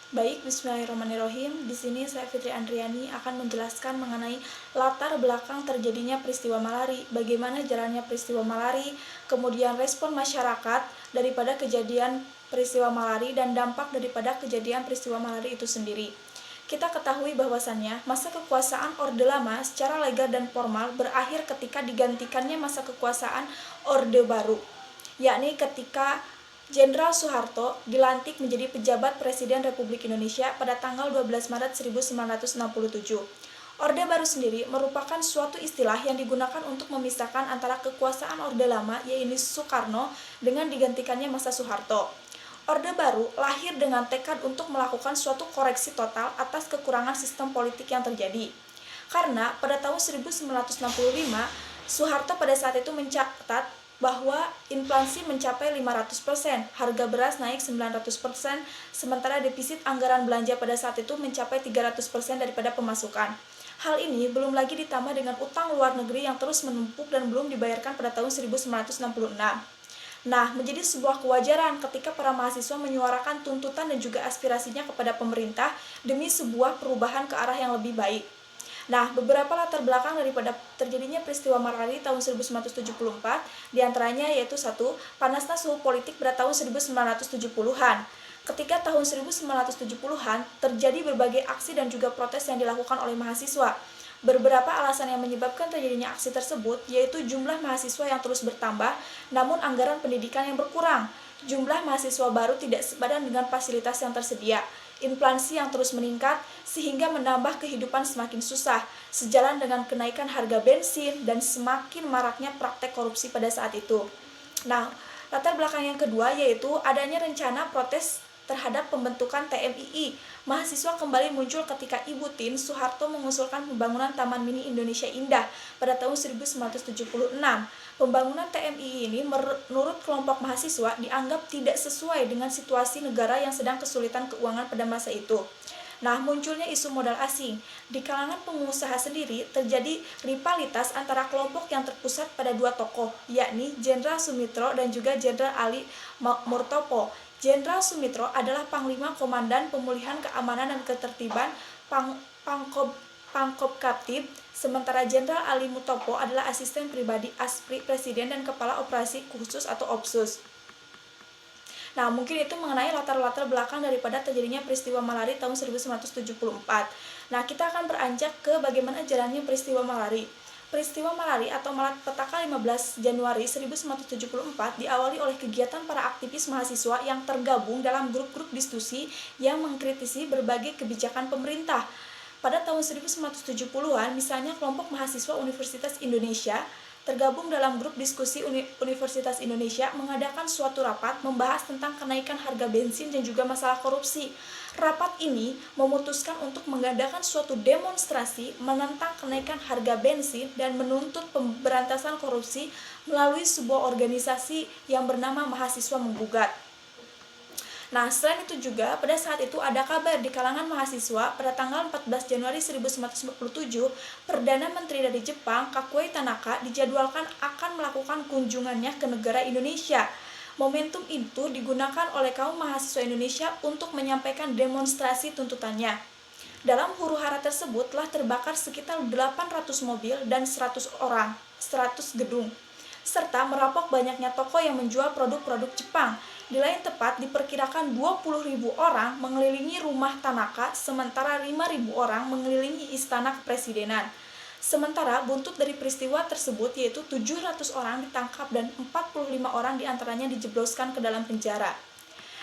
Baik, bismillahirrahmanirrahim. Di sini saya Fitri Andriani akan menjelaskan mengenai latar belakang terjadinya peristiwa malari, bagaimana jalannya peristiwa malari, kemudian respon masyarakat daripada kejadian peristiwa malari dan dampak daripada kejadian peristiwa malari itu sendiri. Kita ketahui bahwasannya masa kekuasaan Orde Lama secara legal dan formal berakhir ketika digantikannya masa kekuasaan Orde Baru, yakni ketika Jenderal Soeharto dilantik menjadi pejabat Presiden Republik Indonesia pada tanggal 12 Maret 1967. Orde Baru sendiri merupakan suatu istilah yang digunakan untuk memisahkan antara kekuasaan Orde Lama, yaitu Soekarno, dengan digantikannya masa Soeharto. Orde Baru lahir dengan tekad untuk melakukan suatu koreksi total atas kekurangan sistem politik yang terjadi. Karena pada tahun 1965, Soeharto pada saat itu mencatat bahwa inflasi mencapai 500%, harga beras naik 900%, sementara defisit anggaran belanja pada saat itu mencapai 300% daripada pemasukan. Hal ini belum lagi ditambah dengan utang luar negeri yang terus menumpuk dan belum dibayarkan pada tahun 1966. Nah, menjadi sebuah kewajaran ketika para mahasiswa menyuarakan tuntutan dan juga aspirasinya kepada pemerintah demi sebuah perubahan ke arah yang lebih baik. Nah, beberapa latar belakang daripada terjadinya peristiwa malari tahun 1974, diantaranya yaitu satu, panasnya suhu politik pada tahun 1970-an. Ketika tahun 1970-an, terjadi berbagai aksi dan juga protes yang dilakukan oleh mahasiswa. Beberapa alasan yang menyebabkan terjadinya aksi tersebut yaitu jumlah mahasiswa yang terus bertambah, namun anggaran pendidikan yang berkurang. Jumlah mahasiswa baru tidak sepadan dengan fasilitas yang tersedia. Inflasi yang terus meningkat sehingga menambah kehidupan semakin susah, sejalan dengan kenaikan harga bensin dan semakin maraknya praktek korupsi pada saat itu. Nah, latar belakang yang kedua yaitu adanya rencana protes terhadap pembentukan TMII. Mahasiswa kembali muncul ketika Ibu Tien Soeharto mengusulkan pembangunan Taman Mini Indonesia Indah pada tahun 1976. Pembangunan TMII ini menurut kelompok mahasiswa dianggap tidak sesuai dengan situasi negara yang sedang kesulitan keuangan pada masa itu. Nah, munculnya isu modal asing. Di kalangan pengusaha sendiri terjadi rivalitas antara kelompok yang terpusat pada dua tokoh, yakni Jenderal Sumitro dan juga Jenderal Ali Murtopo. Jenderal Sumitro adalah Panglima Komandan Pemulihan Keamanan dan Ketertiban Pangkopkamtib, sementara Jenderal Ali Murtopo adalah asisten pribadi ASPRI Presiden dan Kepala Operasi Khusus atau OPSUS. Nah, mungkin itu mengenai latar-latar belakang daripada terjadinya peristiwa malari tahun 1974. Nah, kita akan beranjak ke bagaimana jalannya peristiwa malari. Peristiwa malari atau malapetaka 15 Januari 1974 diawali oleh kegiatan para aktivis mahasiswa yang tergabung dalam grup-grup diskusi yang mengkritisi berbagai kebijakan pemerintah. Pada tahun 1970-an, misalnya kelompok mahasiswa Universitas Indonesia tergabung dalam grup diskusi Universitas Indonesia mengadakan suatu rapat membahas tentang kenaikan harga bensin dan juga masalah korupsi. Rapat ini memutuskan untuk mengadakan suatu demonstrasi menentang kenaikan harga bensin dan menuntut pemberantasan korupsi melalui sebuah organisasi yang bernama Mahasiswa Menggugat. Nah, selain itu juga, pada saat itu ada kabar di kalangan mahasiswa pada tanggal 14 Januari 1947, Perdana Menteri dari Jepang, Kakuei Tanaka, dijadwalkan akan melakukan kunjungannya ke negara Indonesia. Momentum itu digunakan oleh kaum mahasiswa Indonesia untuk menyampaikan demonstrasi tuntutannya. Dalam huru-hara tersebut telah terbakar sekitar 800 mobil dan 100 gedung, serta merampok banyaknya toko yang menjual produk-produk Jepang. Di lain tepat, diperkirakan 20.000 orang mengelilingi rumah Tanaka, sementara 5.000 orang mengelilingi istana kepresidenan. Sementara buntut dari peristiwa tersebut yaitu 700 orang ditangkap dan 45 orang diantaranya dijebloskan ke dalam penjara.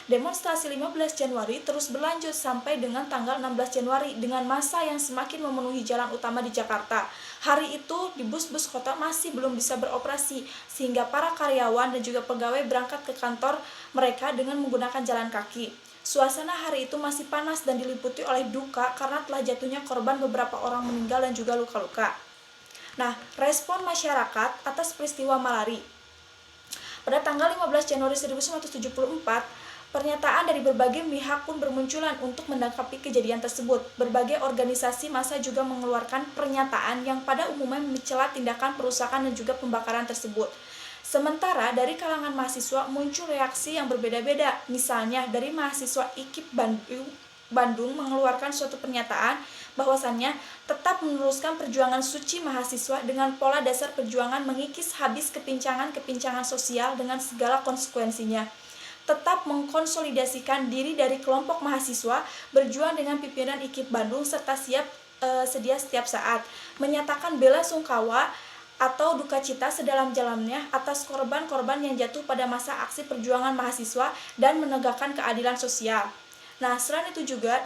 Demonstrasi 15 Januari terus berlanjut sampai dengan tanggal 16 Januari dengan massa yang semakin memenuhi jalan utama di Jakarta. Hari itu di bus-bus kota masih belum bisa beroperasi sehingga para karyawan dan juga pegawai berangkat ke kantor mereka dengan menggunakan jalan kaki. Suasana hari itu masih panas dan diliputi oleh duka karena telah jatuhnya korban beberapa orang meninggal dan juga luka-luka. Nah, respon masyarakat atas peristiwa malari. Pada tanggal 15 Januari 1974, pernyataan dari berbagai pihak pun bermunculan untuk menanggapi kejadian tersebut. Berbagai organisasi massa juga mengeluarkan pernyataan yang pada umumnya mencela tindakan perusakan dan juga pembakaran tersebut. Sementara dari kalangan mahasiswa muncul reaksi yang berbeda-beda. Misalnya dari mahasiswa IKIP Bandung Bandung mengeluarkan suatu pernyataan bahwasannya tetap meneruskan perjuangan suci mahasiswa dengan pola dasar perjuangan mengikis habis kepincangan-kepincangan sosial dengan segala konsekuensinya. Tetap mengkonsolidasikan diri dari kelompok mahasiswa, berjuang dengan pimpinan IKIP Bandung serta sedia setiap saat, menyatakan bela sungkawa atau duka cita sedalam-dalamnya atas korban-korban yang jatuh pada masa aksi perjuangan mahasiswa dan menegakkan keadilan sosial. Nah, selain itu juga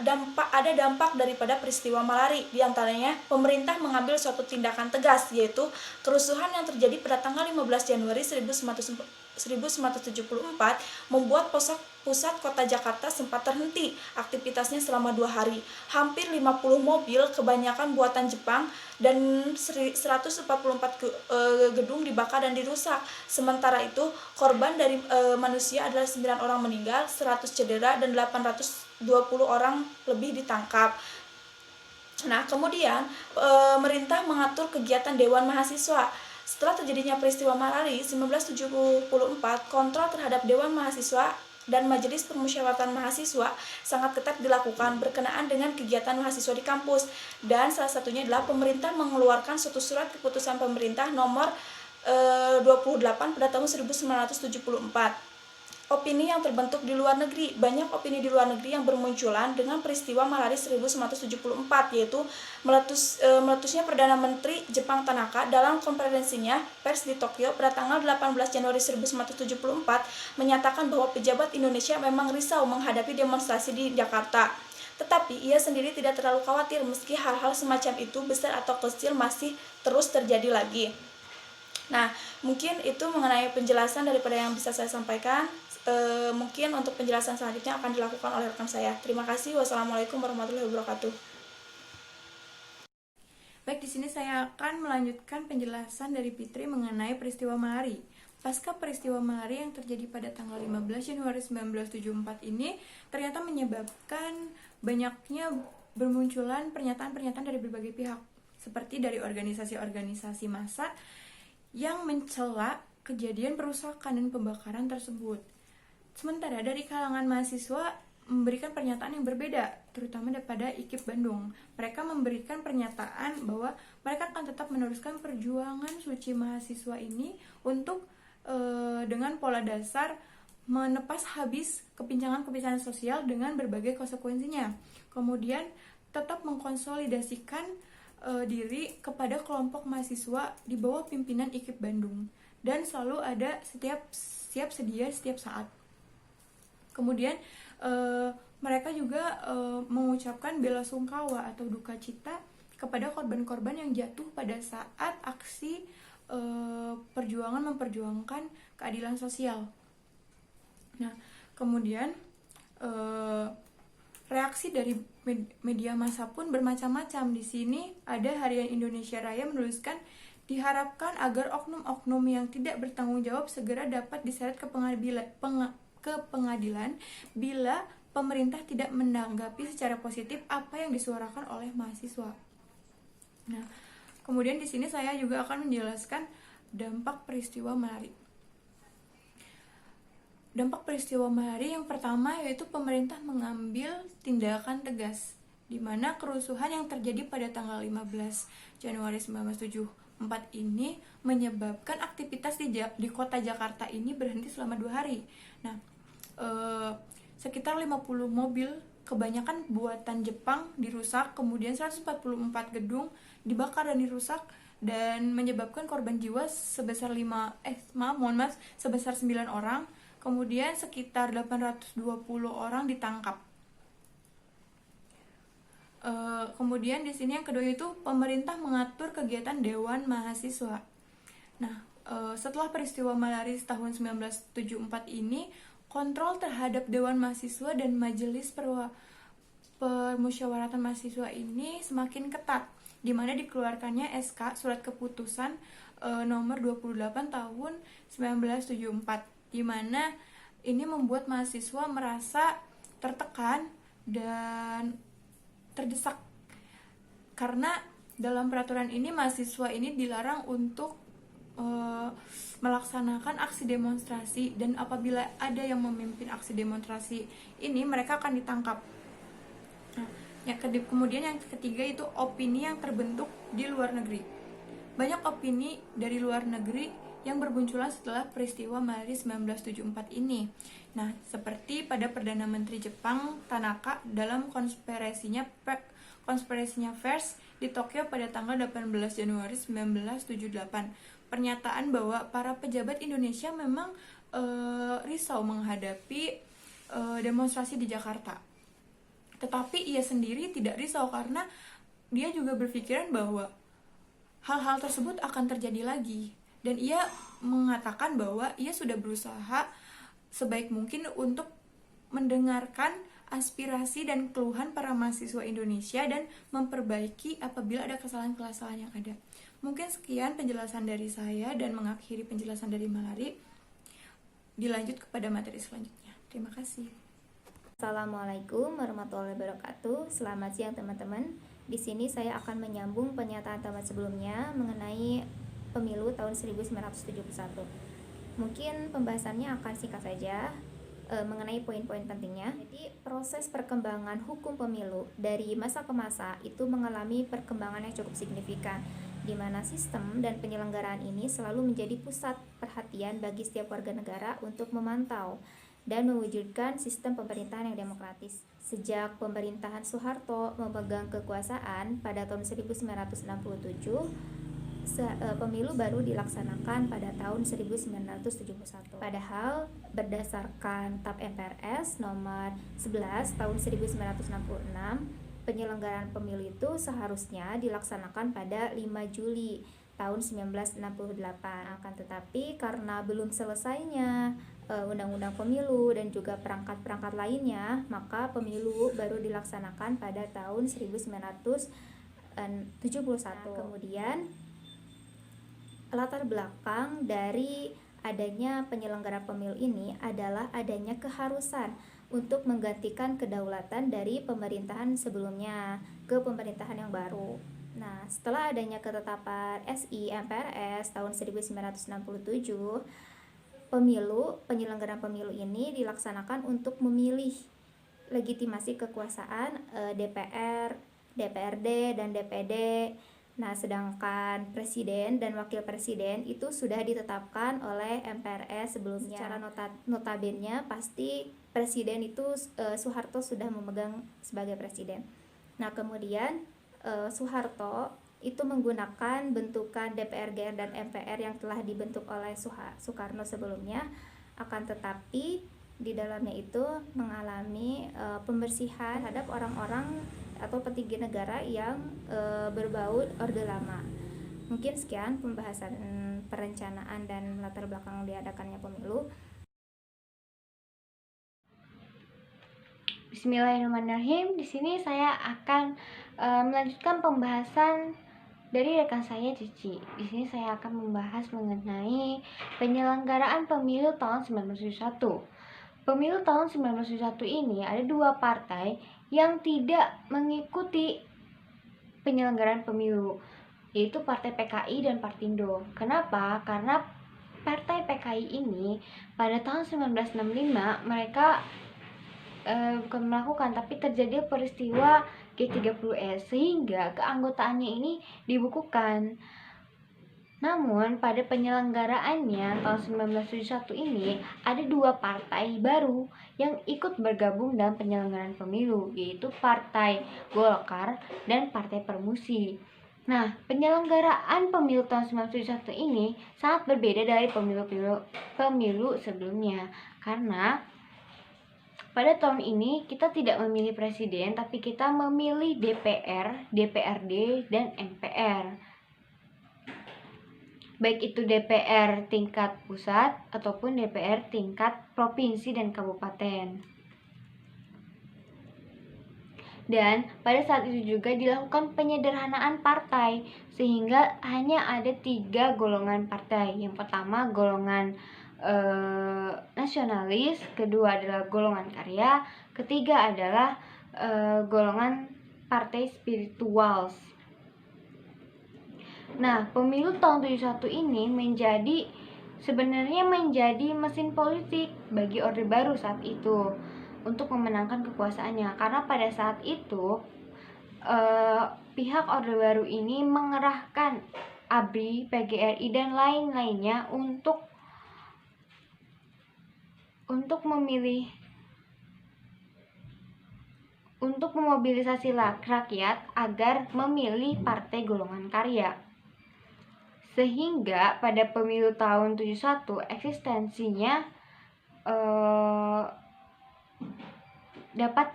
ada dampak daripada peristiwa malari, diantaranya pemerintah mengambil suatu tindakan tegas, yaitu kerusuhan yang terjadi pada tanggal 15 Januari 1974 membuat pusat kota Jakarta sempat terhenti aktivitasnya selama 2 hari. Hampir 50 mobil, kebanyakan buatan Jepang, dan 144 gedung dibakar dan dirusak. Sementara itu, korban dari manusia adalah 9 orang meninggal, 100 cedera, dan 820 orang lebih ditangkap. Nah, kemudian pemerintah mengatur kegiatan Dewan Mahasiswa. Setelah terjadinya peristiwa malari 1974, kontrol terhadap Dewan Mahasiswa dan Majelis Permusyawaratan Mahasiswa sangat ketat dilakukan berkenaan dengan kegiatan mahasiswa di kampus, dan salah satunya adalah pemerintah mengeluarkan suatu surat keputusan pemerintah nomor 28 pada tahun 1974. Opini yang terbentuk di luar negeri. Banyak opini di luar negeri yang bermunculan dengan peristiwa malari 1974, yaitu meletusnya Perdana Menteri Jepang Tanaka dalam konferensinya pers di Tokyo pada tanggal 18 Januari 1974 menyatakan bahwa pejabat Indonesia memang risau menghadapi demonstrasi di Jakarta. Tetapi ia sendiri tidak terlalu khawatir meski hal-hal semacam itu besar atau kecil masih terus terjadi lagi. Nah, mungkin itu mengenai penjelasan daripada yang bisa saya sampaikan. Mungkin untuk penjelasan selanjutnya akan dilakukan oleh rekan saya. Terima kasih. Wassalamualaikum warahmatullahi wabarakatuh. Baik, di sini saya akan melanjutkan penjelasan dari Fitri mengenai peristiwa malari. Pasca peristiwa malari yang terjadi pada tanggal 15 Januari 1974 ini ternyata menyebabkan banyaknya bermunculan pernyataan-pernyataan dari berbagai pihak, seperti dari organisasi-organisasi massa yang mencela kejadian perusakan dan pembakaran tersebut. Sementara dari kalangan mahasiswa memberikan pernyataan yang berbeda, terutama daripada IKIP Bandung. Mereka memberikan pernyataan bahwa mereka akan tetap meneruskan perjuangan suci mahasiswa ini untuk dengan pola dasar menepas habis kepincangan-kepincangan sosial dengan berbagai konsekuensinya. Kemudian tetap mengkonsolidasikan diri kepada kelompok mahasiswa di bawah pimpinan IKIP Bandung, dan selalu ada siap sedia setiap saat. Kemudian mereka juga mengucapkan bela sungkawa atau duka cita kepada korban-korban yang jatuh pada saat aksi memperjuangkan keadilan sosial. Nah, kemudian reaksi dari media massa pun bermacam-macam. Di sini ada Harian Indonesia Raya menuliskan, diharapkan agar oknum-oknum yang tidak bertanggung jawab segera dapat diseret ke pengadilan bila pemerintah tidak menanggapi secara positif apa yang disuarakan oleh mahasiswa. Nah, kemudian di sini saya juga akan menjelaskan dampak peristiwa malari. Dampak peristiwa malari yang pertama yaitu pemerintah mengambil tindakan tegas, di mana kerusuhan yang terjadi pada tanggal 15 Januari 1974 ini menyebabkan aktivitas di kota Jakarta ini berhenti selama 2 hari. Nah, sekitar 50 mobil, kebanyakan buatan Jepang, dirusak, kemudian 144 gedung dibakar dan dirusak, dan menyebabkan korban jiwa sebesar 9 orang, kemudian sekitar 820 orang ditangkap. Kemudian di sini yang kedua itu pemerintah mengatur kegiatan Dewan Mahasiswa. Nah, setelah peristiwa malari tahun 1974 ini, kontrol terhadap Dewan Mahasiswa dan Majelis Permusyawaratan Mahasiswa ini semakin ketat, di mana dikeluarkannya SK Surat Keputusan nomor 28 tahun 1974, di mana ini membuat mahasiswa merasa tertekan dan terdesak, karena dalam peraturan ini mahasiswa ini dilarang untuk melaksanakan aksi demonstrasi, dan apabila ada yang memimpin aksi demonstrasi ini mereka akan ditangkap. Nah, kemudian yang ketiga itu opini yang terbentuk di luar negeri. Banyak opini dari luar negeri yang bermunculan setelah peristiwa Malari 1974 ini. Nah, seperti pada Perdana Menteri Jepang Tanaka dalam konspirasinya First di Tokyo pada tanggal 18 Januari 1978. Pernyataan bahwa para pejabat Indonesia memang risau menghadapi demonstrasi di Jakarta. Tetapi ia sendiri tidak risau karena dia juga berpikiran bahwa hal-hal tersebut akan terjadi lagi. Dan ia mengatakan bahwa ia sudah berusaha sebaik mungkin untuk mendengarkan aspirasi dan keluhan para mahasiswa Indonesia dan memperbaiki apabila ada kesalahan-kesalahan yang ada. Mungkin sekian penjelasan dari saya dan mengakhiri penjelasan dari Malari. Dilanjut kepada materi selanjutnya. Terima kasih. Assalamualaikum warahmatullahi wabarakatuh. Selamat siang teman-teman. Di sini saya akan menyambung pernyataan teman sebelumnya mengenai pemilu tahun 1971. Mungkin pembahasannya akan singkat saja mengenai poin-poin pentingnya. Jadi proses perkembangan hukum pemilu dari masa ke masa itu mengalami perkembangan yang cukup signifikan, di mana sistem dan penyelenggaraan ini selalu menjadi pusat perhatian bagi setiap warga negara untuk memantau dan mewujudkan sistem pemerintahan yang demokratis. Sejak pemerintahan Soeharto memegang kekuasaan pada tahun 1967, pemilu baru dilaksanakan pada tahun 1971. Padahal berdasarkan TAP MPRS nomor 11 tahun 1966, penyelenggaraan pemilu itu seharusnya dilaksanakan pada 5 Juli tahun 1968. Akan tetapi karena belum selesainya undang-undang pemilu dan juga perangkat-perangkat lainnya, maka pemilu baru dilaksanakan pada tahun 1971. Kemudian latar belakang dari adanya penyelenggara pemilu ini adalah adanya keharusan untuk menggantikan kedaulatan dari pemerintahan sebelumnya ke pemerintahan yang baru. Nah, setelah adanya ketetapan SI MPRS tahun 1967, penyelenggaraan pemilu ini dilaksanakan untuk memilih legitimasi kekuasaan DPR, DPRD, dan DPD. Nah, sedangkan presiden dan wakil presiden itu sudah ditetapkan oleh MPRS sebelumnya. Secara notabene pasti presiden itu Soeharto sudah memegang sebagai presiden. Nah, kemudian Soeharto itu menggunakan bentukan DPR, dan MPR yang telah dibentuk oleh Soekarno sebelumnya, akan tetapi di dalamnya itu mengalami pembersihan terhadap orang-orang atau petinggi negara yang berbau Orde Lama. Mungkin sekian pembahasan perencanaan dan latar belakang diadakannya pemilu. Bismillahirrahmanirrahim. Di sini saya akan melanjutkan pembahasan dari rekan saya Cici. Di sini saya akan membahas mengenai penyelenggaraan pemilu tahun 1971. Pemilu tahun 1971 ini ada dua partai yang tidak mengikuti penyelenggaraan pemilu, yaitu Partai PKI dan Partindo. Kenapa? Karena Partai PKI ini pada tahun 1965 mereka bukan melakukan, tapi terjadi peristiwa G30S sehingga keanggotaannya ini dibukukan. Namun pada penyelenggaraannya tahun 1971 ini ada dua partai baru yang ikut bergabung dalam penyelenggaraan pemilu, yaitu Partai Golkar dan Partai Permusi. Nah, penyelenggaraan pemilu tahun 1971 ini sangat berbeda dari pemilu sebelumnya, karena pada tahun ini kita tidak memilih presiden, tapi kita memilih DPR, DPRD, dan MPR. Baik itu DPR tingkat pusat ataupun DPR tingkat provinsi dan kabupaten. Dan pada saat itu juga dilakukan penyederhanaan partai, sehingga hanya ada 3 golongan partai. Yang pertama golongan nasionalis, kedua adalah golongan karya, ketiga adalah golongan partai spiritual. Nah, pemilu tahun 71 ini sebenarnya menjadi mesin politik bagi Orde Baru saat itu. untuk memenangkan kekuasaannya. Karena pada saat itu pihak Orde Baru ini mengerahkan ABRI, PGRI dan lain-lainnya untuk memobilisasi rakyat agar memilih Partai Golongan Karya. Sehingga pada pemilu tahun 71 eksistensinya dapat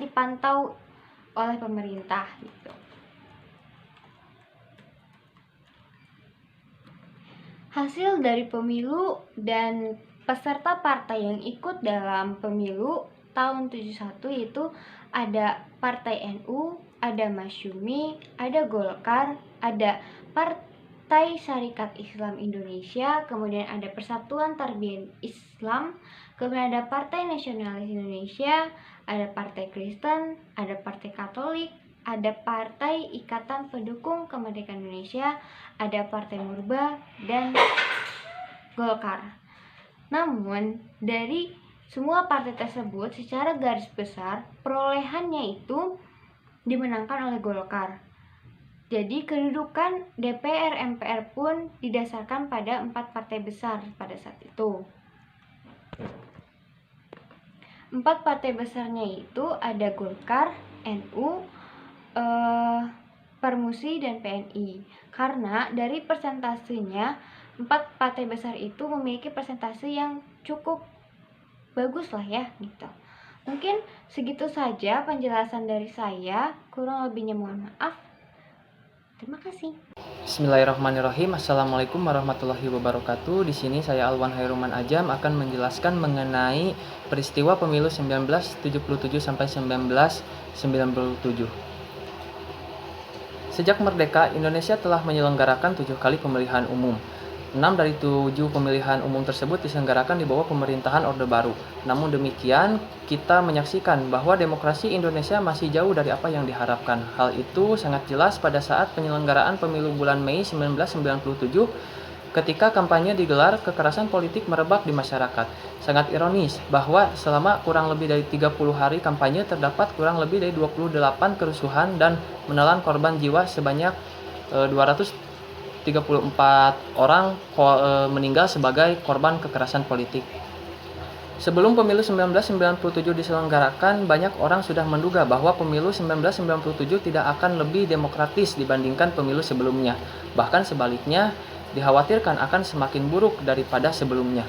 dipantau oleh pemerintah gitu. Hasil dari pemilu dan peserta partai yang ikut dalam pemilu tahun 71 itu ada Partai NU, ada Masyumi, ada Golkar, ada Partai Syarikat Islam Indonesia, kemudian ada Persatuan Tarbiyah Islam, kemudian ada Partai Nasionalis Indonesia, ada Partai Kristen, ada Partai Katolik, ada Partai Ikatan Pendukung Kemerdekaan Indonesia, ada Partai Murba, dan Golkar. Namun, dari semua partai tersebut secara garis besar perolehannya itu dimenangkan oleh Golkar. Jadi kedudukan DPR MPR pun didasarkan pada 4 partai besar pada saat itu. 4 partai besarnya itu ada Golkar, NU, Permusi, dan PNI. Karena dari persentasenya 4 partai besar itu memiliki persentase yang cukup bagus lah ya gitu. Mungkin segitu saja penjelasan dari saya, kurang lebihnya mohon maaf. Terima kasih. Bismillahirrahmanirrahim. Assalamualaikum warahmatullahi wabarakatuh. Di sini saya Alwan Hairuman Ajam akan menjelaskan mengenai peristiwa pemilu 1977 sampai 1997. Sejak merdeka, Indonesia telah menyelenggarakan 7 kali pemilihan umum. 6 dari 7 pemilihan umum tersebut diselenggarakan di bawah pemerintahan Orde Baru. Namun demikian, kita menyaksikan bahwa demokrasi Indonesia masih jauh dari apa yang diharapkan. Hal itu sangat jelas pada saat penyelenggaraan pemilu bulan Mei 1997 ketika kampanye digelar, kekerasan politik merebak di masyarakat. Sangat ironis bahwa selama kurang lebih dari 30 hari kampanye terdapat kurang lebih dari 28 kerusuhan dan menelan korban jiwa sebanyak 234 orang meninggal sebagai korban kekerasan politik. Sebelum pemilu 1997 diselenggarakan, banyak orang sudah menduga bahwa pemilu 1997 tidak akan lebih demokratis dibandingkan pemilu sebelumnya. Bahkan sebaliknya, dikhawatirkan akan semakin buruk daripada sebelumnya.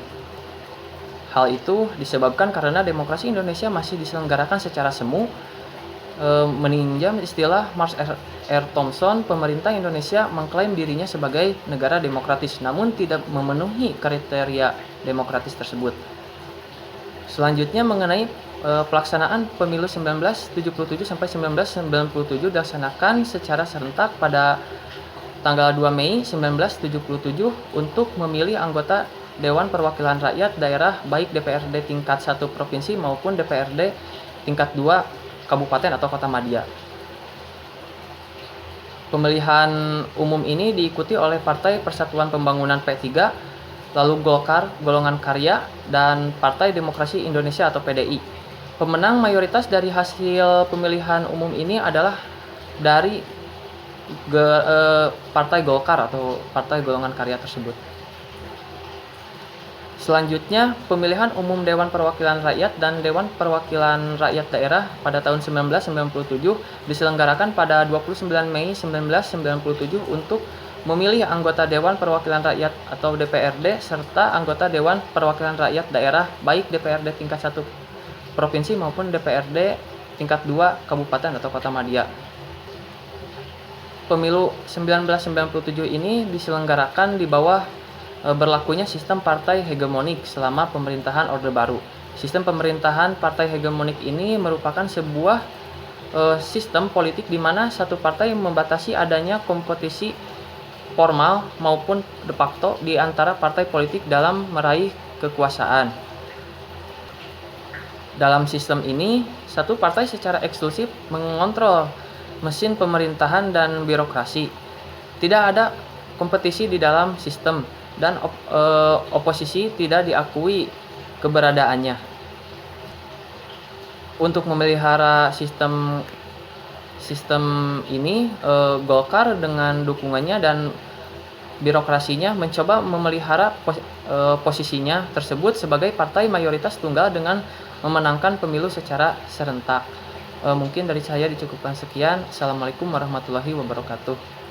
Hal itu disebabkan karena demokrasi Indonesia masih diselenggarakan secara semu. Meninjam istilah Marsh R. Thompson, pemerintah Indonesia mengklaim dirinya sebagai negara demokratis, namun tidak memenuhi kriteria demokratis tersebut. Selanjutnya mengenai pelaksanaan pemilu 1977 sampai 1997 dilaksanakan secara serentak pada tanggal 2 Mei 1977 untuk memilih anggota Dewan Perwakilan Rakyat Daerah baik DPRD tingkat 1 provinsi maupun DPRD tingkat 2 kabupaten atau kota madya. Pemilihan umum ini diikuti oleh Partai Persatuan Pembangunan P3, lalu Golkar, Golongan Karya, dan Partai Demokrasi Indonesia atau PDI. Pemenang mayoritas dari hasil pemilihan umum ini adalah dari Partai Golkar atau Partai Golongan Karya tersebut. Selanjutnya, pemilihan umum Dewan Perwakilan Rakyat dan Dewan Perwakilan Rakyat Daerah pada tahun 1997 diselenggarakan pada 29 Mei 1997 untuk memilih anggota Dewan Perwakilan Rakyat atau DPRD serta anggota Dewan Perwakilan Rakyat Daerah baik DPRD tingkat 1 provinsi maupun DPRD tingkat 2 kabupaten atau kota madya. Pemilu 1997 ini diselenggarakan di bawah berlakunya sistem partai hegemonik selama pemerintahan Orde Baru. Sistem pemerintahan partai hegemonik ini merupakan sebuah sistem politik di mana satu partai membatasi adanya kompetisi formal maupun de facto di antara partai politik dalam meraih kekuasaan. Dalam sistem ini, satu partai secara eksklusif mengontrol mesin pemerintahan dan birokrasi. Tidak ada kompetisi di dalam sistem dan oposisi tidak diakui keberadaannya. Untuk memelihara sistem ini, Golkar dengan dukungannya dan birokrasinya mencoba memelihara posisinya tersebut sebagai partai mayoritas tunggal dengan memenangkan pemilu secara serentak. Mungkin dari saya dicukupkan sekian. Assalamualaikum warahmatullahi wabarakatuh.